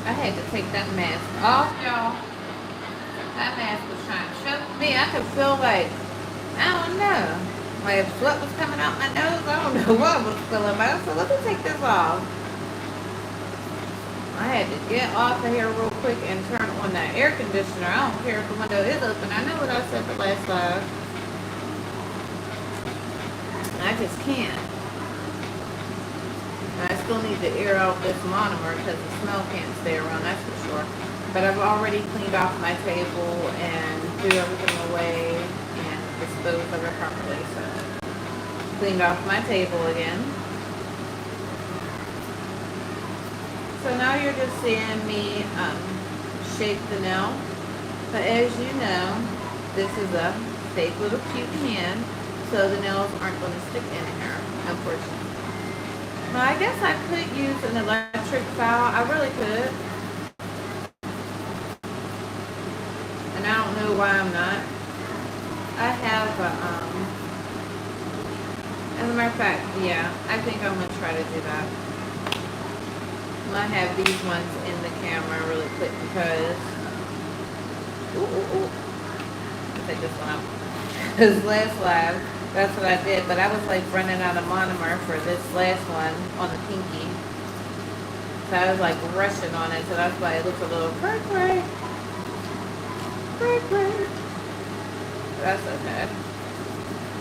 I had to take that mask off, y'all. That mask was trying to choke me. I could feel like, I don't know, like if sweat was coming out my nose. I don't know what was feeling, but I said, let me take this off. I had to get off of here real quick and turn on that air conditioner. I don't care if the window is open. I know what I said the last live. I just can't. I still need to air out this monomer because the smell can't stay around, that's for sure. But I've already cleaned off my table and threw everything away and disposed of it properly. So, cleaned off my table again. So now you're just seeing me shape the nail. But as you know, this is a fake little cute hand, so the nails aren't going to stick in here, unfortunately. Well, I guess I could use an electric file. I really could. And I don't know why I'm not. I have a, as a matter of fact, yeah, I think I'm going to try to do that. I have these ones in the camera really quick because, I'll take this one out. This last live, that's what I did, but I was like running out of monomer for this last one on the pinky. So I was like rushing on it, so that's why it looks a little cray. That's okay.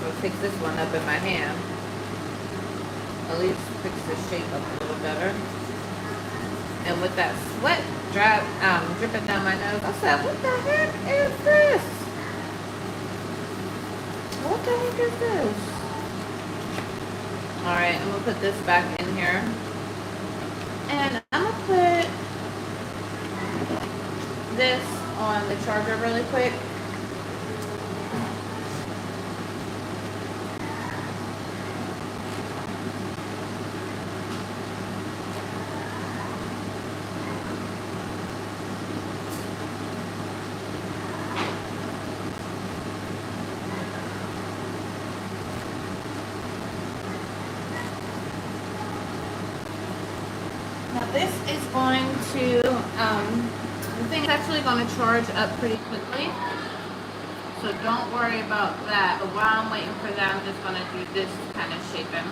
I'll fix this one up in my hand. At least fix the shape up a little better. And with that sweat dripping down my nose, I said, what the heck is this? What the heck is this? Alright, I'm going to put this back in here. And I'm going to put this on the charger really quick. This is going to, the thing is actually going to charge up pretty quickly. So don't worry about that. But while I'm waiting for that, I'm just going to do this kind of shaping.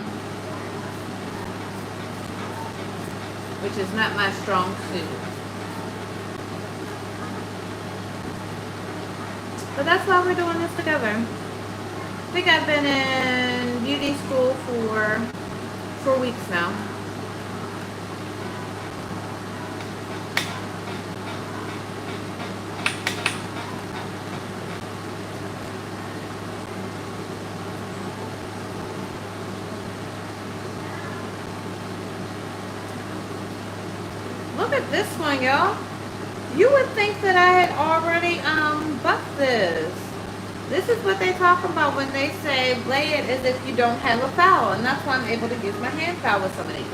Which is not my strong suit. But that's why we're doing this together. I think I've been in beauty school for 4 weeks now. Look at this one, y'all. You would think that I had already buffed this. This is what they talk about when they say lay it as if you don't have a file. And that's why I'm able to use my hand file with some of these.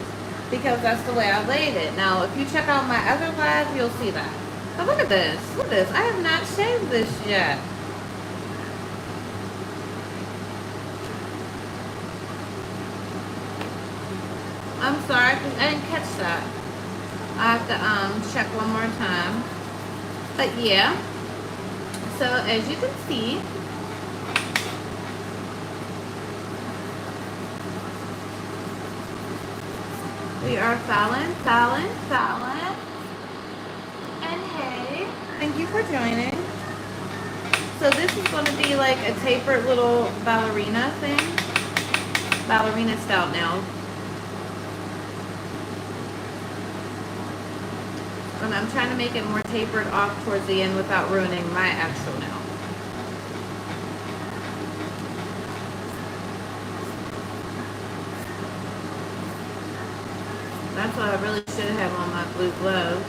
Because that's the way I laid it. Now, if you check out my other live, you'll see that. But look at this. Look at this. I have not shaved this yet. I'm sorry, I didn't catch that. I have to check one more time. But yeah. So as you can see, we are filing. And hey, thank you for joining. So this is going to be like a tapered little ballerina thing. Ballerina style nails. And I'm trying to make it more tapered off towards the end without ruining my actual nail. That's why I really should have on my blue gloves.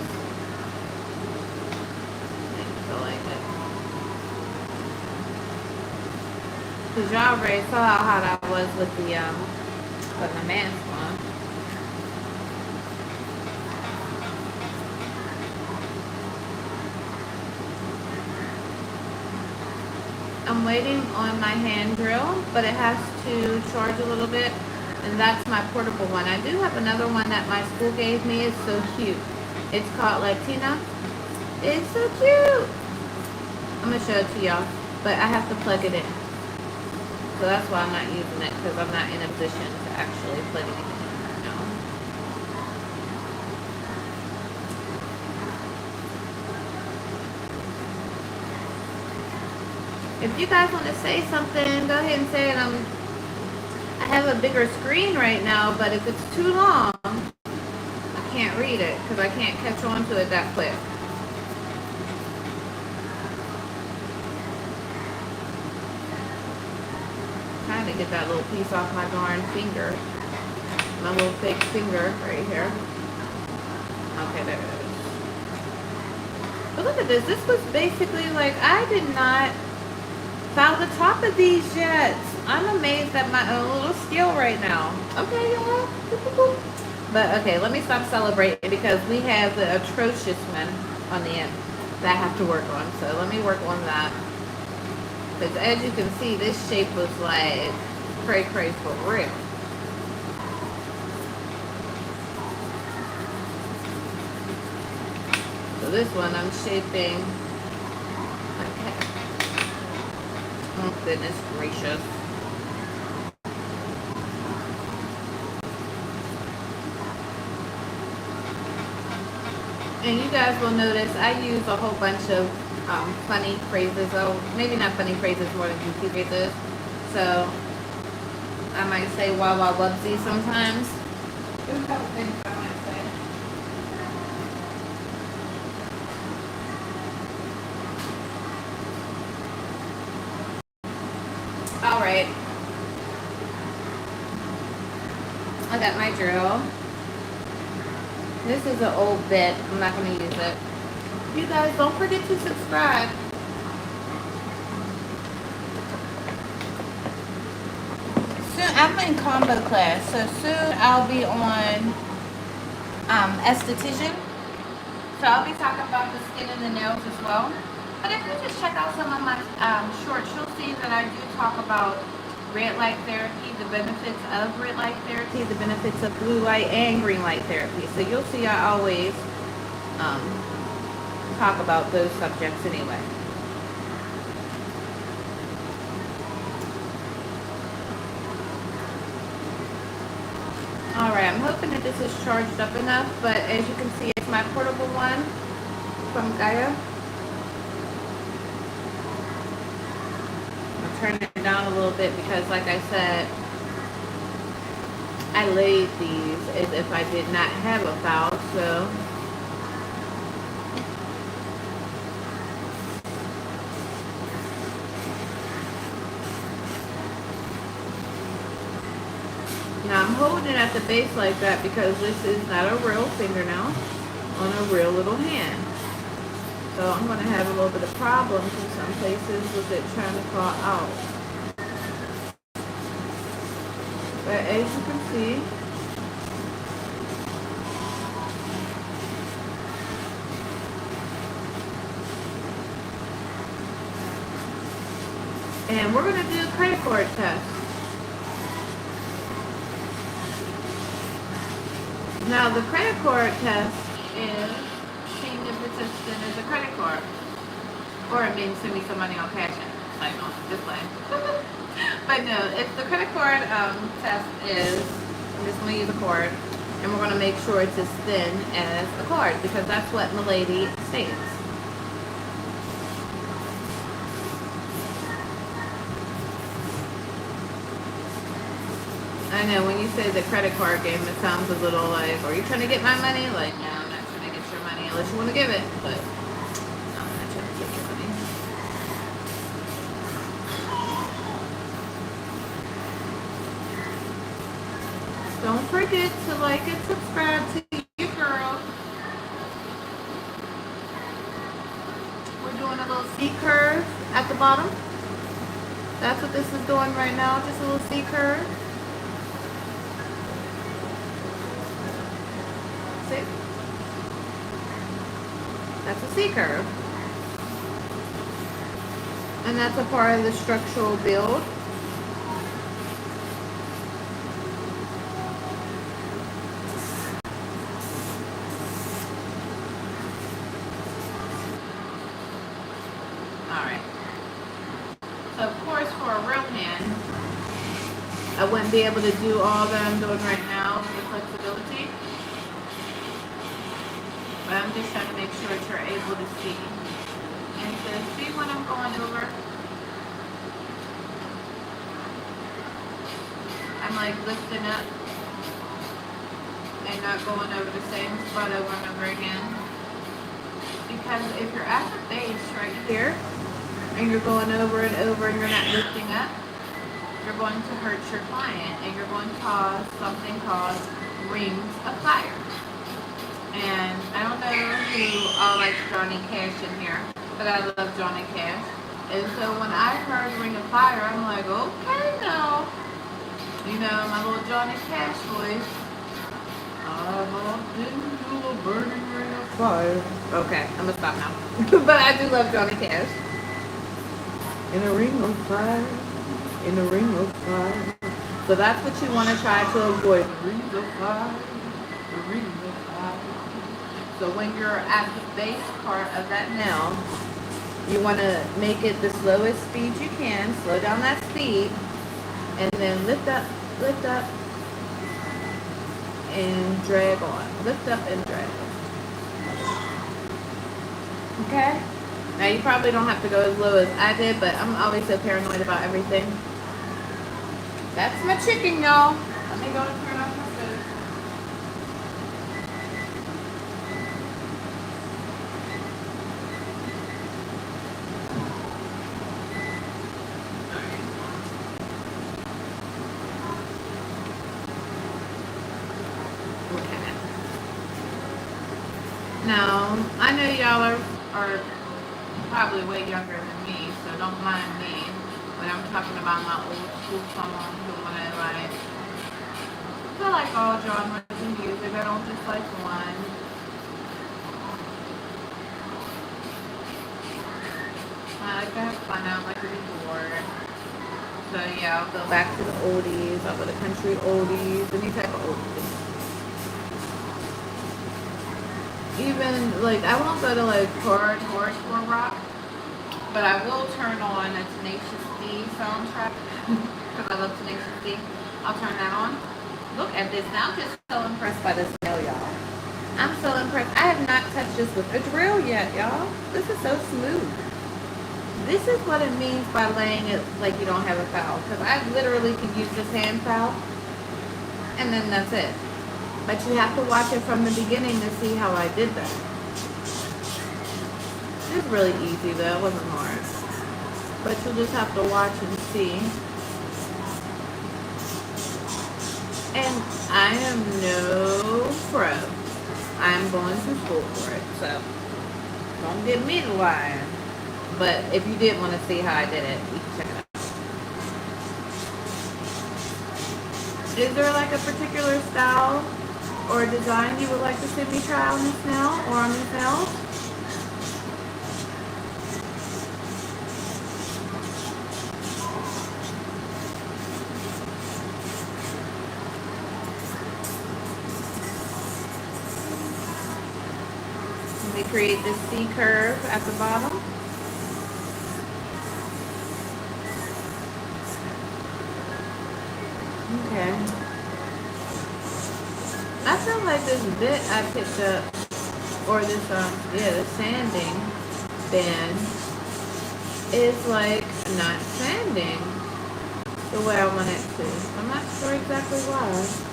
I feel like it. Because y'all already saw how hot I was with the putting the mask on. I'm waiting on my hand drill, but it has to charge a little bit, and that's my portable one. I do have another one that my school gave me. It's so cute. It's called Latina. It's so cute. I'm gonna show it to y'all, but I have to plug it in. So that's why I'm not using it, because I'm not in a position to actually plug it in right now. If you guys want to say something, go ahead and say it. I have a bigger screen right now, but if it's too long, I can't read it because I can't catch on to it that quick. Trying to get that little piece off my darn finger. My little fake finger right here. Okay, there it is. But look at this. This was basically like, I did not file the top of these yet. I'm amazed at my own little skill right now. Okay, y'all. But okay, let me stop celebrating because we have the atrocious one on the end that I have to work on. So let me work on that. Because as you can see, this shape was like cray for real. So this one I'm shaping like that. Oh goodness gracious. And you guys will notice I use a whole bunch of funny phrases. Oh, maybe not funny phrases, more than goofy phrases. So I might say wow wow wubsy sometimes. There's a couple things I might say. All right. I got my drill. This is an old bit. I'm not going to use it. You guys, don't forget to subscribe. Soon, I'm in combo class, so soon I'll be on esthetician. So I'll be talking about the skin and the nails as well. But if you just check out some of my shorts, you'll see that I do talk about red light therapy, the benefits of red light therapy, the benefits of blue light and green light therapy. So you'll see I always talk about those subjects anyway. Alright, I'm hoping that this is charged up enough, but as you can see, it's my portable one from Gaia. I'll turn it down a little bit because, like I said, I laid these as if I did not have a file, so now I'm holding it at the base like that because this is not a real fingernail on a real little hand. So I'm going to have a little bit of problems in some places with it trying to fall out. But as you can see, and we're going to do a credit card test. Now the credit card test is seeing if it's as thin as a credit card. Or it means send me some money on Cash App. Like, no, just playing. But no, if the credit card test is, I'm just going to use a card, and we're going to make sure it's as thin as a card, because that's what Milady states. I know, when you say the credit card game, it sounds a little like, are you trying to get my money? Like, no, I'm not trying to get your money unless you want to give it, but no, I'm not trying to take your money. Don't forget to like and subscribe to you, girl. We're doing a little C curve at the bottom. That's what this is doing right now, just a little C curve. See? That's a C curve. And that's a part of the structural build. Alright. So of course for a real hand, I wouldn't be able to do all that I'm doing right now with the flexibility. But I'm just trying to make sure that you're able to see. And to see when I'm going over, I'm like lifting up and not going over the same spot over and over again. Because if you're at the base right here, and you're going over and over and you're not lifting up, you're going to hurt your client and you're going to cause something called rings of fire. And I don't know who all likes Johnny Cash in here, but I love Johnny Cash. And so when I heard Ring of Fire, I'm like, okay now. You know, my little Johnny Cash voice. I walked into a burning ring of fire. Okay, I'm gonna stop now. But I do love Johnny Cash. In a ring of fire. In a ring of fire. So that's what you want to try to avoid. Rings of fire. The rings of fire. So when you're at the base part of that nail, you want to make it the slowest speed you can. Slow down that speed. And then lift up, and drag on. Lift up and drag on. Okay? Now you probably don't have to go as low as I did, but I'm always so paranoid about everything. That's my chicken, y'all. Let me go and turn off my food. Okay. Now, I know y'all are probably way younger than me, so don't mind me when I'm talking about my old school salon who want to like, I like all genres of music, I don't just like one. I like to have fun, I don't like to be bored. So yeah, I'll go back to the oldies, I'll go to country oldies, any type of oldies. Even, like, I won't go to, like, hardcore rock, but I will turn on a Tenacious D soundtrack, because I love Tenacious D. I'll turn that on. Look at this. Now I'm just so impressed by this nail, y'all. I'm so impressed. I have not touched this with a drill yet, y'all. This is so smooth. This is what it means by laying it like you don't have a file, because I literally can use this hand file, and then that's it. But you have to watch it from the beginning to see how I did that. It's really easy though, it wasn't hard. But you'll just have to watch and see. And I am no pro. I'm going to school for it, so don't get me to lie. But if you did want to see how I did it, you can check it out. Is there like a particular style or design you would like to see me try on this nail or on these nails? Let me create this C curve at the bottom. Okay. I feel like this bit I picked up, or this, the sanding band is like not sanding the way I want it to. I'm not sure exactly why.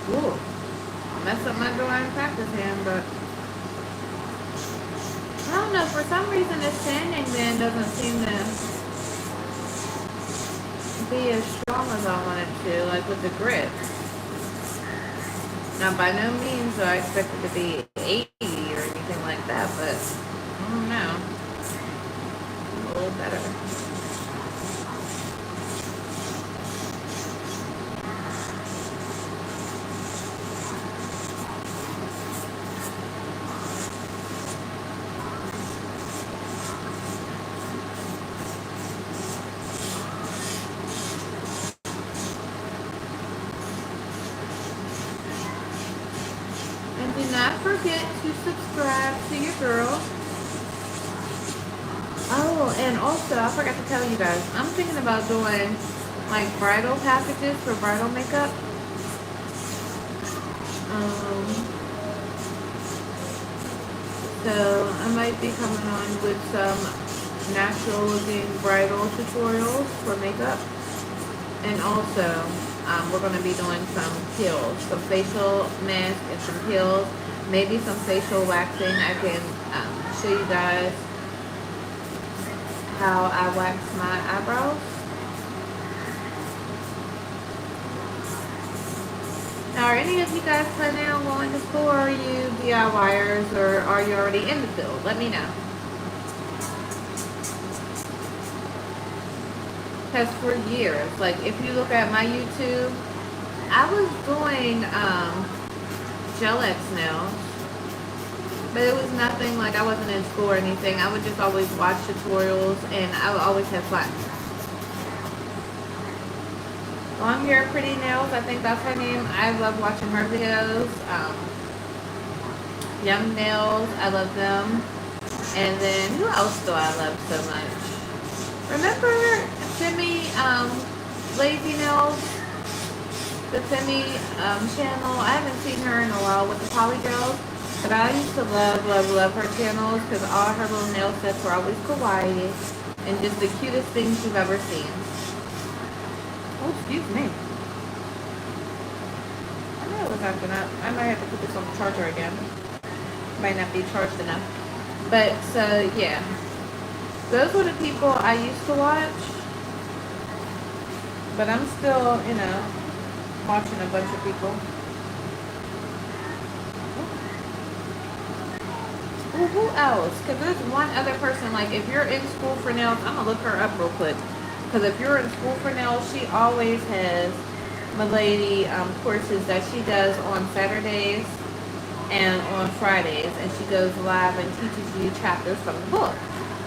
Ooh, mess up my drawing practice hand, but I don't know, for some reason this sanding band doesn't seem to be as strong as I want it to, like with the grip. Now by no means do I expect it to be 80 or anything like that, but I don't know. A little better. not forget to subscribe to your girl. Oh, and also, I forgot to tell you guys, I'm thinking about doing like bridal packages for bridal makeup. So I might be coming on with some natural looking bridal tutorials for makeup. And also, we're going to be doing some peels, some facial mask and some peels, maybe some facial waxing. I can show you guys how I wax my eyebrows. Now, are any of you guys planning on going to school, or are you DIYers, or are you already in the field? Let me know. Because for years, like if you look at my YouTube, I was doing gel X nails, but it was nothing like, I wasn't in school or anything. I would just always watch tutorials, and I would always have fun. Long Hair Pretty Nails, I think that's her name. I love watching her videos. Young Nails, I love them. And then who else do I love so much? Remember Simi Lazy Nails? The Simi channel. I haven't seen her in a while with the poly gels, but I used to love her channels because all her little nail sets were always kawaii and just the cutest things you've ever seen. Oh, excuse me. I know it was acting up. I might have to put this on the charger again. Might not be charged enough. But, so, yeah. Those were the people I used to watch. But I'm still, you know, watching a bunch of people. Well, who else? Because there's one other person, like, if you're in school for nails, I'm going to look her up real quick. Because if you're in school for nails, she always has my lady courses that she does on Saturdays and on Fridays. And she goes live and teaches you chapters from the book.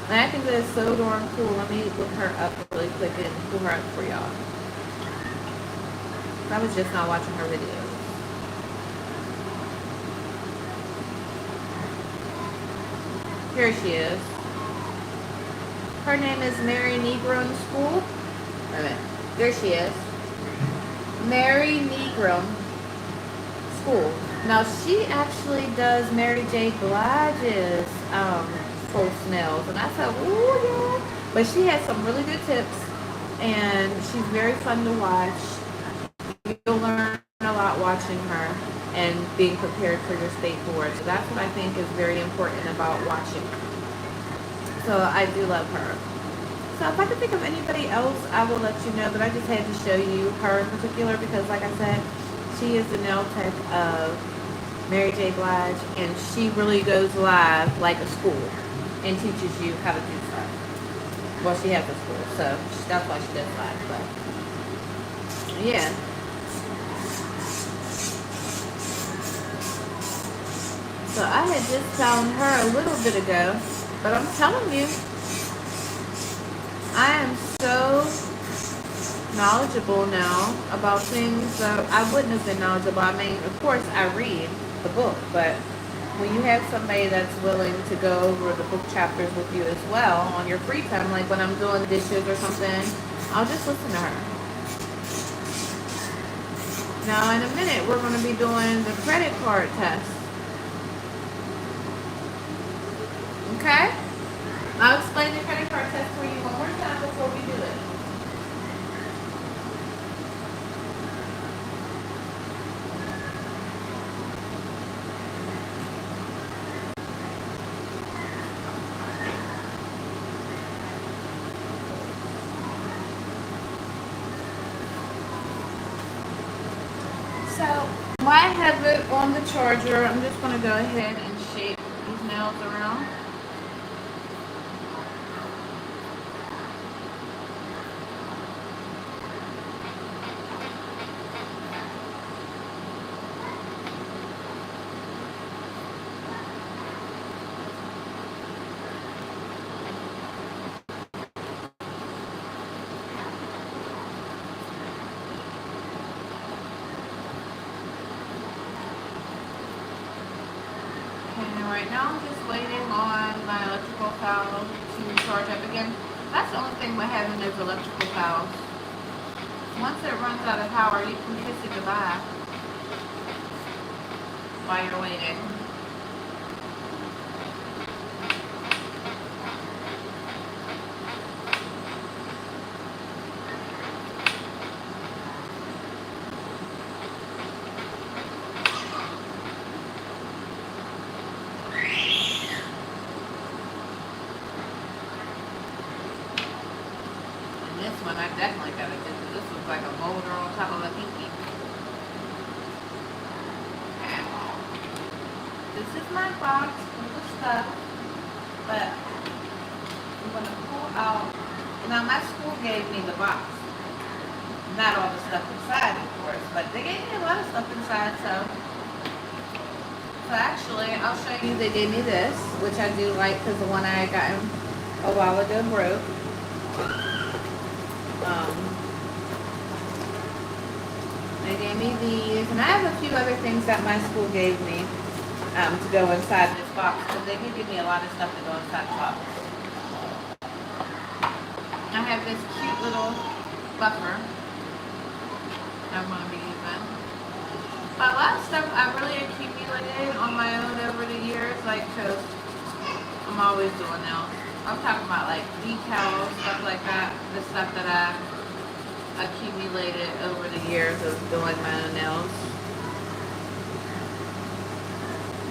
And I think that is so darn cool. Let me look her up really quick and pull her up for y'all. I was just not watching her videos. Here she is. Her name is Mary Negron School. Wait a minute. There she is. Mary Negron School. Now she actually does Mary J. Blige's false nails, and I thought, ooh yeah. But she has some really good tips, and she's very fun to watch. You'll learn a lot watching her and being prepared for your state board. So that's what I think is very important about watching. So I do love her. So if I could think of anybody else, I will let you know. But I just had to show you her in particular because, like I said, she is the nail tech of Mary J. Blige, and she really goes live like a school and teaches you how to do stuff. Well, she has a school, so that's why she does live. But yeah. So I had just found her a little bit ago, but I'm telling you, I am so knowledgeable now about things that I wouldn't have been knowledgeable. I mean, of course, I read the book, but when you have somebody that's willing to go over the book chapters with you as well on your free time, like when I'm doing dishes or something, I'll just listen to her. Now, in a minute, we're going to be doing the credit card test. Okay? I'll explain the credit card test for you one more time before we do it. So, while I have it on the charger, I'm just going to go ahead and shape these nails around. right now I'm just waiting on my electrical valve to charge up again. That's the only thing with having those electrical valves. Once it runs out of power, you can kiss it goodbye while you're waiting. This one I definitely gotta do because this looks like a boulder on top of a pinky. This is my box full of stuff, but I'm gonna pull out. Now my school gave me the box, not all the stuff inside, of course, but they gave me a lot of stuff inside. So actually, I'll show you. They gave me this, which I do like because the one I had gotten a while ago broke. They gave me these, and I have a few other things that my school gave me to go inside this box, because they did give me a lot of stuff to go inside the box. I have this cute little buffer I'm going to be using. A lot of stuff I really accumulated on my own over the years, like, because I'm always doing nails. I'm talking about like decals, stuff like that, the stuff that I accumulated over the years of doing my own nails.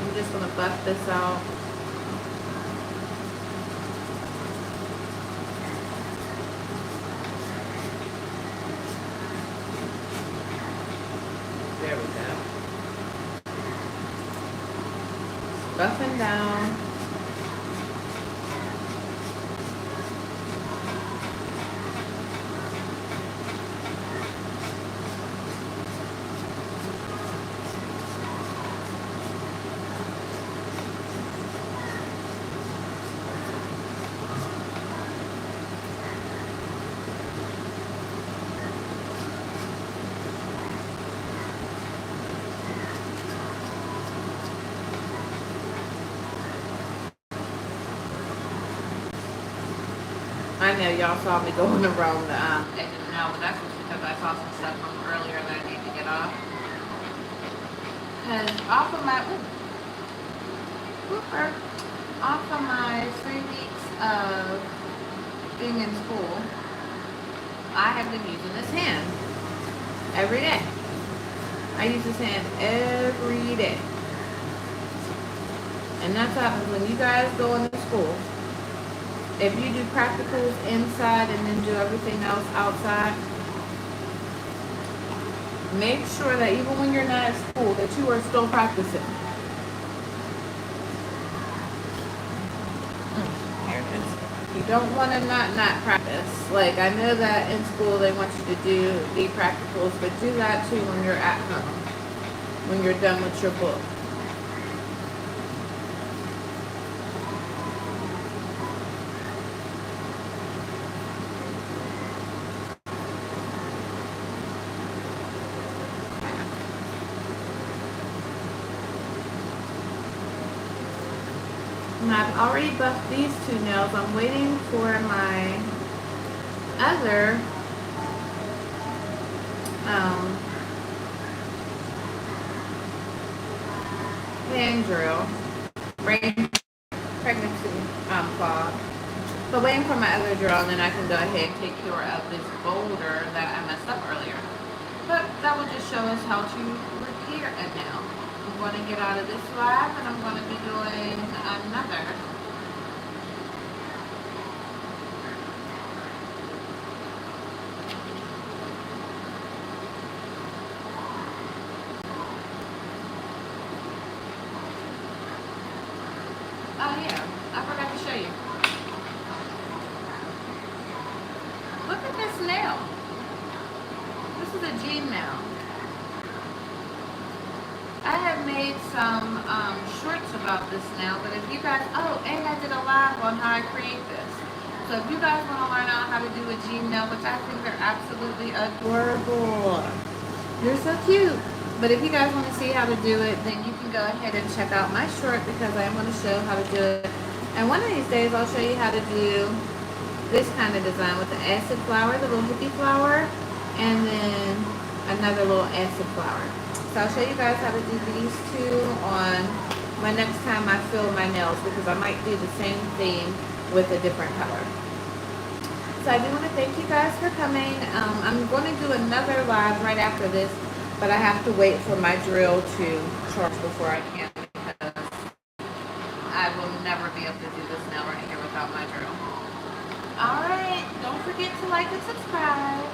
I'm just going to buff this out. There we go. Buffing down. I know y'all saw me going around the edge of the nail, but that's just because I saw some stuff from earlier that I need to get off. Because off of my 3 weeks of being in school, I have been using this hand every day. I use this hand every day. And that's what happens when you guys go into school. If you do practicals inside and then do everything else outside, make sure that even when you're not at school, that you are still practicing. Here it is. You don't want to not practice. Like, I know that in school they want you to do the practicals, but do that too when you're at home, when you're done with your book. And I've already buffed these 2 nails. I'm waiting for my other hand drill, pregnancy clog. So waiting for my other drill, and then I can go ahead and take care of this boulder that I messed up earlier. But that will just show us how to repair a nail. I'm going to get out of this lab, and I'm going to be doing another. Oh yeah, I forgot to show you. Look at this nail. This is a G nail. I have made some shorts about this nail, but if you guys, and I did a live on how I create this. So if you guys want to learn out how to do a G nail, which I think they're absolutely adorable. You're so cute. But if you guys want to see how to do it, then you can go ahead and check out my short because I am going to show how to do it. And one of these days I'll show you how to do this kind of design with the acid flower, the little hippie flower, and then another little acid flower. So I'll show you guys how to do these two on my next time I fill my nails because I might do the same theme with a different color. So I do want to thank you guys for coming. I'm going to do another live right after this, but I have to wait for my drill to charge before I can because I will never be able to do this nail right here without my drill. Alright, don't forget to like and subscribe.